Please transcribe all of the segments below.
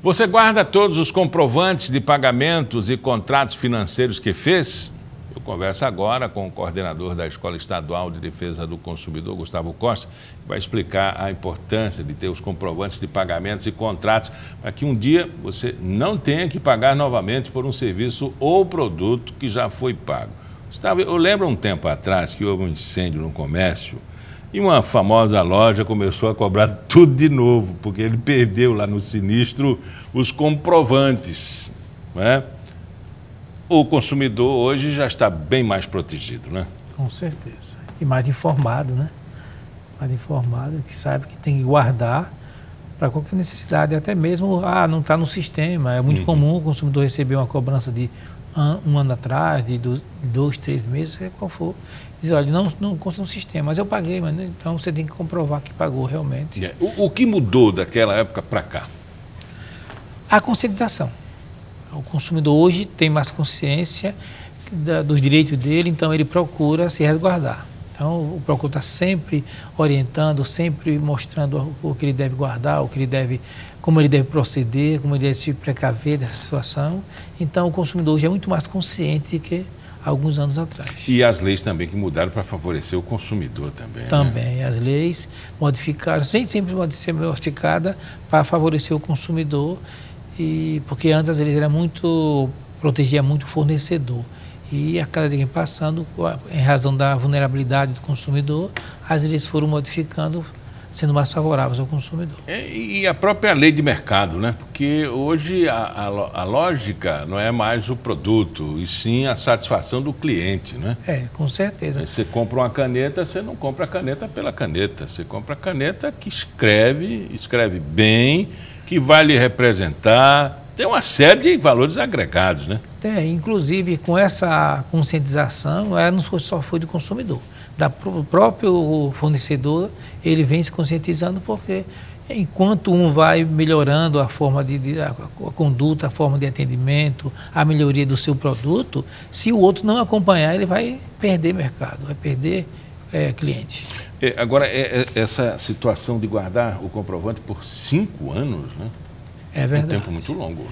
Você guarda todos os comprovantes de pagamentos e contratos financeiros que fez? Eu converso agora com o coordenador da Escola Estadual de Defesa do Consumidor, Gustavo Costa, que vai explicar a importância de ter os comprovantes de pagamentos e contratos para que um dia você não tenha que pagar novamente por um serviço ou produto que já foi pago. Gustavo, eu lembro um tempo atrás que houve um incêndio no comércio e uma famosa loja começou a cobrar tudo de novo, porque ele perdeu lá no sinistro os comprovantes, não é? O consumidor hoje já está bem mais protegido, né? Com certeza. E mais informado, né? Mais informado, que sabe que tem que guardar para qualquer necessidade, até mesmo, não está no sistema. É muito comum o consumidor receber uma cobrança de um ano atrás, de 2, 3 meses, seja qual for. Diz, olha, não consta no sistema, mas eu paguei, mas então você tem que comprovar que pagou realmente. O que mudou daquela época para cá? A conscientização. O consumidor hoje tem mais consciência dos direitos dele, então ele procura se resguardar. Então o procura está sempre orientando, sempre mostrando o que ele deve guardar, como ele deve proceder, como ele deve se precaver dessa situação. Então o consumidor hoje é muito mais consciente que alguns anos atrás. E as leis também que mudaram para favorecer o consumidor também. Também, né? As leis modificaram, sempre pode ser modificada para favorecer o consumidor, porque antes as leis protegia muito o fornecedor. E a cada dia passando, em razão da vulnerabilidade do consumidor, as leis foram modificando, sendo mais favoráveis ao consumidor. E a própria lei de mercado, né? Porque hoje a lógica não é mais o produto, e sim a satisfação do cliente, né? Com certeza. Você compra uma caneta, você não compra a caneta pela caneta, você compra a caneta que escreve bem, que vai lhe representar. Tem uma série de valores agregados, né? Inclusive com essa conscientização, ela não só foi do consumidor. Do próprio fornecedor, ele vem se conscientizando, porque enquanto um vai melhorando a forma a conduta, a forma de atendimento, a melhoria do seu produto, se o outro não acompanhar, ele vai perder mercado, vai perder cliente. Agora, essa situação de guardar o comprovante por 5 anos, né? É verdade. É um tempo muito longo,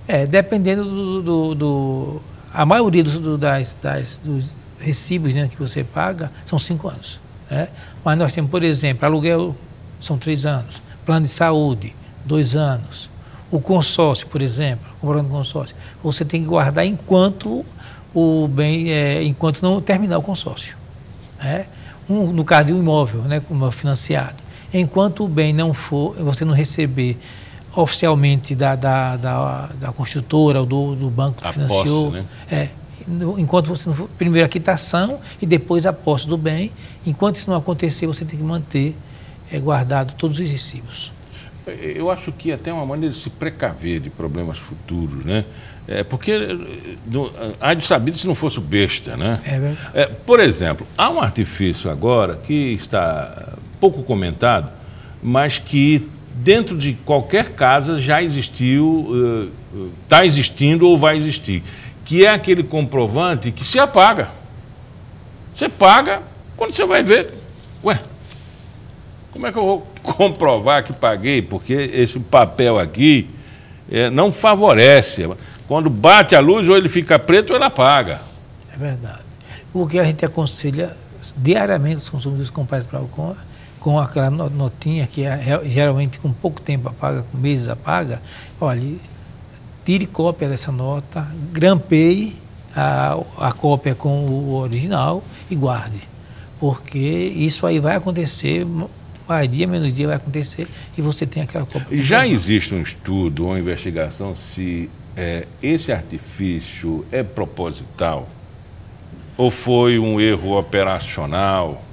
né? Dependendo a maioria dos recibos, né, que você paga são 5 anos. Né? Mas nós temos, por exemplo, aluguel são 3 anos, plano de saúde, 2 anos. O consórcio, por exemplo, comprando consórcio, você tem que guardar enquanto enquanto não terminar o consórcio. Né? No caso de um imóvel, né, como financiado, enquanto o bem você não receber oficialmente da construtora ou do banco que financiou, posse, né? Enquanto você não for, primeiro a quitação e depois a posse do bem, enquanto isso não acontecer, você tem que manter guardado todos os recibos. Eu acho que até uma maneira de se precaver de problemas futuros, né? Porque há de sabido se não fosse besta, né? É verdade. Por exemplo, há um artifício agora que está pouco comentado, mas que dentro de qualquer casa já existiu, está existindo ou vai existir, que é aquele comprovante que se apaga. Você paga, quando você vai ver, como é que eu vou comprovar que paguei? Porque esse papel aqui não favorece. Quando bate a luz, ou ele fica preto ou ele apaga. É verdade. O que a gente aconselha diariamente os consumidores comprarem para o com aquela notinha que geralmente com pouco tempo apaga, com meses apaga, olha, tire cópia dessa nota, grampeie a cópia com o original e guarde. Porque isso aí vai acontecer, mais dia, menos dia vai acontecer e você tem aquela cópia. Já existe um estudo ou uma investigação se esse artifício é proposital ou foi um erro operacional?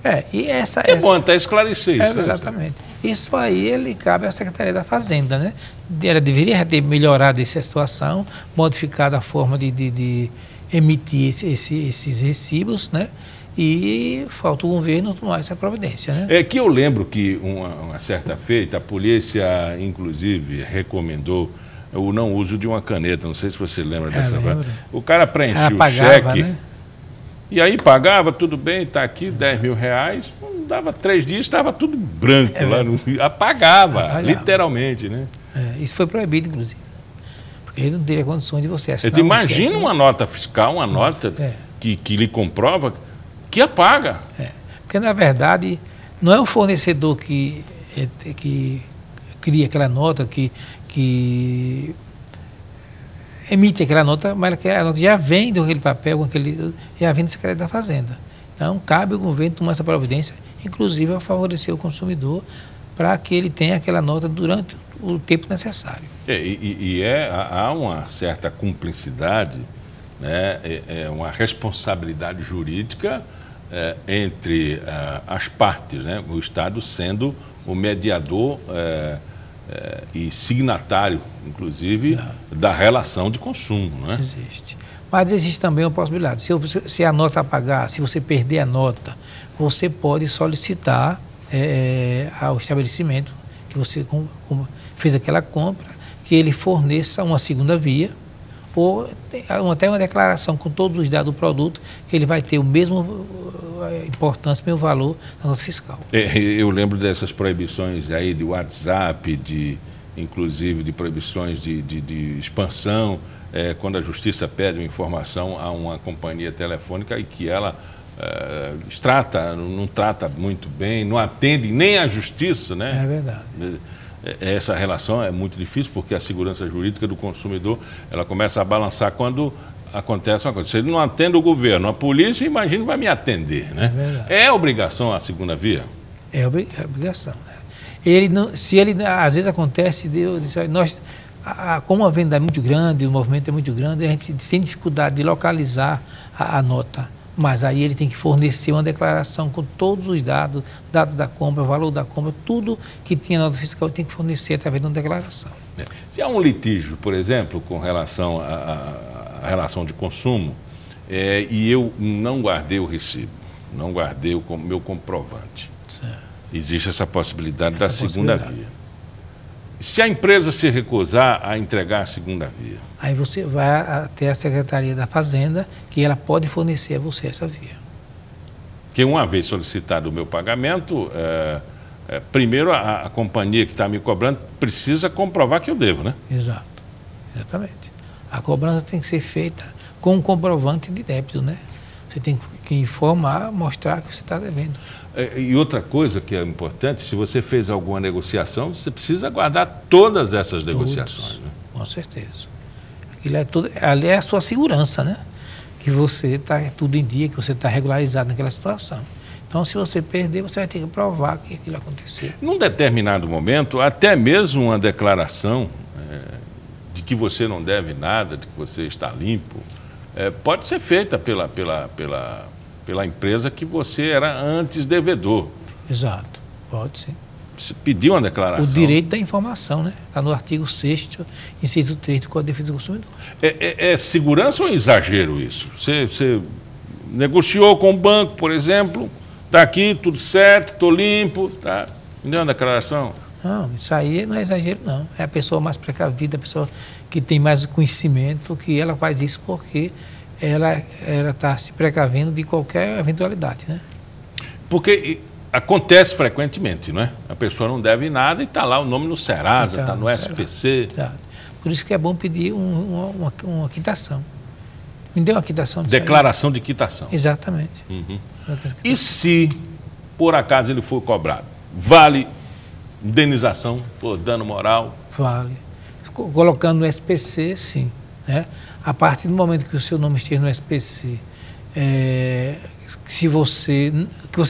É bom até esclarecer isso. Exatamente. Isso aí ele cabe à Secretaria da Fazenda, né? Ela deveria ter melhorado essa situação, modificado a forma de emitir esses recibos, né? E falta o governo tomar essa providência, né? Que eu lembro que uma certa feita a polícia, inclusive, recomendou o não uso de uma caneta. Não sei se você lembra dessa. Lembro. O cara preencheu o cheque. Né? E aí pagava, tudo bem, está aqui, R$10.000, dava 3 dias, estava tudo branco lá, apagava, literalmente, né? Isso foi proibido, inclusive, porque ele não teria condições de você assinar. Imagina uma nota fiscal, uma nota que lhe comprova que apaga. Porque, na verdade, não é o fornecedor que cria aquela nota, que emite aquela nota, mas a nota já vem daquele papel, já vem da Secretaria da Fazenda. Então, cabe ao governo tomar essa providência, inclusive a favorecer o consumidor, para que ele tenha aquela nota durante o tempo necessário. Há uma certa cumplicidade, né, uma responsabilidade jurídica entre as partes, né, o Estado sendo o mediador e signatário, inclusive, da relação de consumo. Né? Existe. Mas existe também uma possibilidade. Se a nota apagar, se você perder a nota, você pode solicitar ao estabelecimento que você fez aquela compra, que ele forneça uma segunda via, ou até uma declaração com todos os dados do produto, que ele vai ter o mesmo importância, o mesmo valor da nota fiscal. Eu lembro dessas proibições aí de WhatsApp, inclusive de proibições de expansão, quando a Justiça pede uma informação a uma companhia telefônica e que ela não trata muito bem, não atende nem à Justiça, né? É verdade. Essa relação é muito difícil porque a segurança jurídica do consumidor ela começa a balançar quando acontece uma coisa. Se ele não atende o governo, a polícia, imagina, vai me atender, né? É obrigação a segunda via? É obrigação. Né? Às vezes acontece, como a venda é muito grande, o movimento é muito grande, a gente tem dificuldade de localizar a nota. Mas aí ele tem que fornecer uma declaração com todos os dados da compra, valor da compra, tudo que tinha nota fiscal tem que fornecer através de uma declaração. Se há um litígio, por exemplo, com relação à relação de consumo, e eu não guardei o recibo, não guardei o meu comprovante, certo. Existe essa possibilidade da segunda via. Se a empresa se recusar a entregar a segunda via? Aí você vai até a Secretaria da Fazenda, que ela pode fornecer a você essa via. Que uma vez solicitado o meu pagamento, primeiro a companhia que está me cobrando precisa comprovar que eu devo, né? Exato, exatamente. A cobrança tem que ser feita com um comprovante de débito, né? Você tem que informar, mostrar que você está devendo. E outra coisa que é importante, se você fez alguma negociação, você precisa guardar todas essas negociações. Né? Com certeza. Ali é a sua segurança, né? Que você está tudo em dia, que você está regularizado naquela situação. Então, se você perder, você vai ter que provar que aquilo aconteceu. Num determinado momento, até mesmo uma declaração de que você não deve nada, de que você está limpo, pode ser feita pela empresa que você era antes devedor. Exato, pode sim. Você pediu uma declaração. O direito da informação, né? Está no artigo 6º, inciso 3 do Código de Defesa do Consumidor. É segurança ou exagero isso? Você negociou com o banco, por exemplo, está aqui, tudo certo, estou limpo, tá? Me deu uma declaração? Não, isso aí não é exagero, não. É a pessoa mais precavida, a pessoa que tem mais conhecimento, que ela faz isso porque ela está se precavendo de qualquer eventualidade, né? Porque acontece frequentemente, não é? A pessoa não deve nada e está lá o nome no Serasa, está no SPC. Exato. Por isso que é bom pedir uma quitação. Me dê uma quitação. Declaração de quitação. Exatamente. Uhum. E se, por acaso, ele for cobrado? Vale indenização por dano moral? Vale. Colocando no SPC, sim. Né? A partir do momento que o seu nome esteja no SPC, que você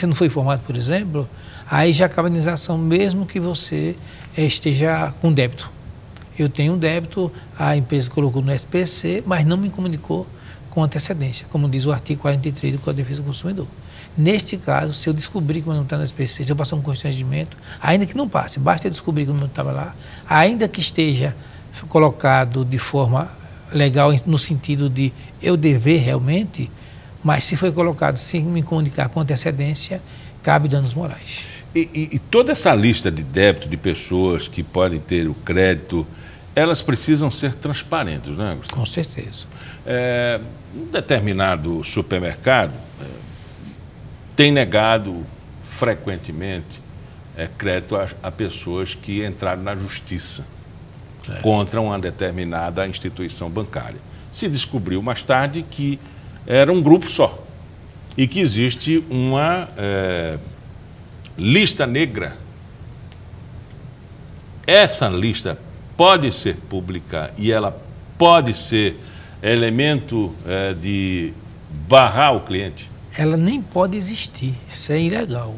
não foi informado, por exemplo, aí já acaba a indenização, mesmo que você esteja com débito. Eu tenho um débito, a empresa colocou no SPC, mas não me comunicou com antecedência, como diz o artigo 43 do Código de Defesa do Consumidor. Neste caso, se eu descobrir que o meu nome está no SPC, se eu passar um constrangimento, ainda que não passe, basta eu descobrir que o meu nome estava lá, ainda que esteja colocado de forma legal, no sentido de eu dever realmente, mas se foi colocado sem me comunicar com antecedência, cabe danos morais. E toda essa lista de débito de pessoas que podem ter o crédito, elas precisam ser transparentes, né, Gustavo? Com certeza. Um determinado supermercado tem negado frequentemente crédito a pessoas que entraram na justiça contra uma determinada instituição bancária. Se descobriu mais tarde que era um grupo só e que existe uma lista negra. Essa lista pode ser pública e ela pode ser elemento de barrar o cliente? Ela nem pode existir, isso é ilegal.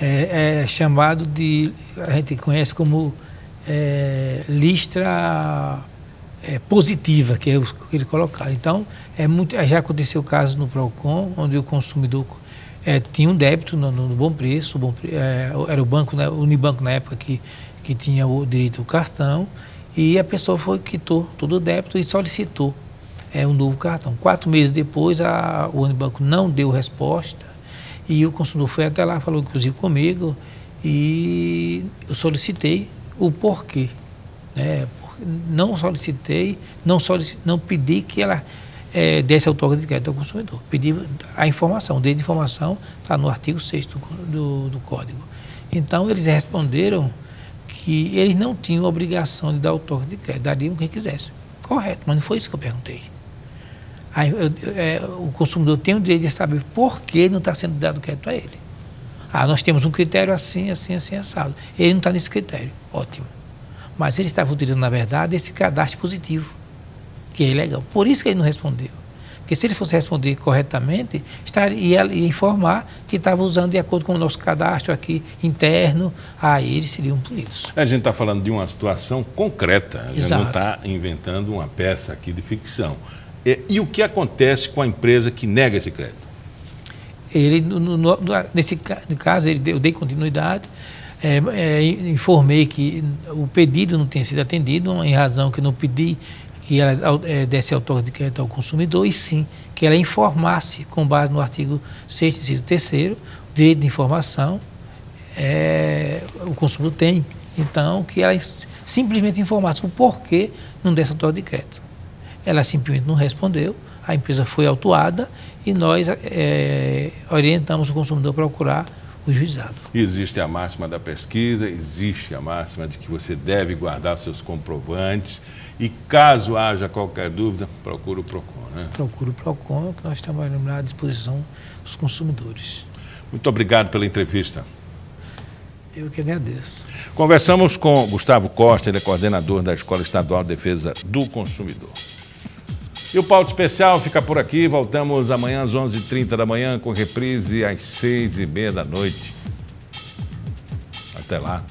É chamado de, a gente conhece como lista positiva, que é o que eles colocaram. Então, já aconteceu caso no PROCON, onde o consumidor tinha um débito no Bom Preço, era o banco, o Unibanco na época que tinha o direito ao cartão, e a pessoa quitou todo o débito e solicitou um novo cartão. 4 meses depois, o Unibanco não deu resposta e o consumidor foi até lá, falou inclusive comigo, e eu solicitei o porquê. Não solicitei, não pedi que ela desse autógrafo de crédito ao consumidor. Pedi a informação, o direito de informação está no artigo 6º do Código. Então, eles responderam que eles não tinham obrigação de dar autógrafo de crédito, dariam quem quisesse. Correto, mas não foi isso que eu perguntei. O consumidor tem o direito de saber por que não está sendo dado crédito a ele. Nós temos um critério assim, assim, assim, assado. Ele não está nesse critério. Ótimo. Mas ele estava utilizando, na verdade, esse cadastro positivo, que é ilegal. Por isso que ele não respondeu. Porque se ele fosse responder corretamente, ia informar que estava usando de acordo com o nosso cadastro aqui interno, aí eles seriam punidos. A gente está falando de uma situação concreta, a gente Exato. não está inventando uma peça aqui de ficção. E o que acontece com a empresa que nega esse crédito? Ele, nesse caso, eu dei continuidade, informei que o pedido não tinha sido atendido, em razão que não pedi que ela desse autógrafo de crédito ao consumidor, e sim que ela informasse, com base no artigo 6º, inciso 3º, direito de informação, o consumidor tem. Então, que ela simplesmente informasse o porquê não desse autógrafo de crédito. Ela simplesmente não respondeu, a empresa foi autuada e nós orientamos o consumidor a procurar o juizado. Existe a máxima da pesquisa, existe a máxima de que você deve guardar seus comprovantes e, caso haja qualquer dúvida, procure o PROCON, né? Procure o PROCON, que nós estamos à disposição dos consumidores. Muito obrigado pela entrevista. Eu que agradeço. Conversamos com Gustavo Costa, ele é coordenador da Escola Estadual de Defesa do Consumidor. E o Pauta Especial fica por aqui. Voltamos amanhã às 11h30 da manhã, com reprise às 6h30 da noite. Até lá.